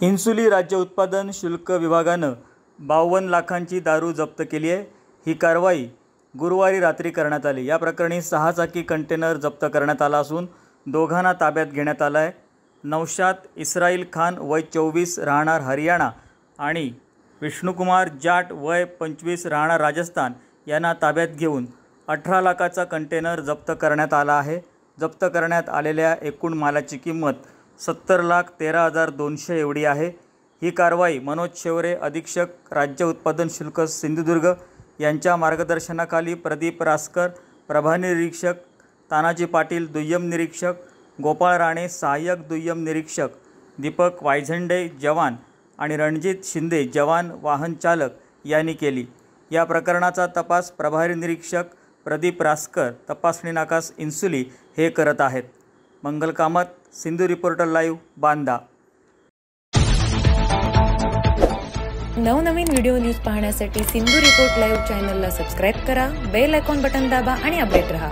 इन्सुली राज्य उत्पादन शुल्क विभागानं 52 लाखांची दारू जप्त केली आहे। ही कारवाई गुरुवारी रात्री करण्यात आली। या प्रकरणी 6 चाकी कंटेनर जप्त करण्यात आला असून दोघांना ताब्यात घेण्यात आलं आहे। नौशाद इस्राईल खान वय 24 राहणार हरियाणा आणि विष्णुकुमार जाट वय 25 राहणार राजस्थान यांना ताब्यात घेऊन 18 लाखाचा कंटेनर जप्त करण्यात आला आहे। जप्त करण्यात आलेल्या एकूण मालाची किंमत 70,13,200 एवढी आहे। ही कारवाई मनोज शेवरे अधीक्षक राज्य उत्पादन शुल्क सिंधुदुर्ग यांच्या मार्गदर्शनाखाली प्रदीप रासकर प्रभारी निरीक्षक, तानाजी पाटील दुय्यम निरीक्षक, गोपाळ राणे सहाय्यक दुय्यम निरीक्षक, दीपक वायझंडे जवान आणि रणजित शिंदे जवान वाहन चालक यांनी केली। या प्रकरणाचा तपास प्रभारी निरीक्षक प्रदीप रासकर तपासणी नाकास इन्सुली हे करत आहेत। मंगल कामत, सिंधू रिपोर्टर लाईव्ह, बांदा। नवनवीन व्हिडिओ न्यूज पाहण्यासाठी सिंधू रिपोर्ट लाईव्ह चॅनलला सबस्क्राइब करा, बेल आयकॉन बटन दाबा आणि अपडेट रहा।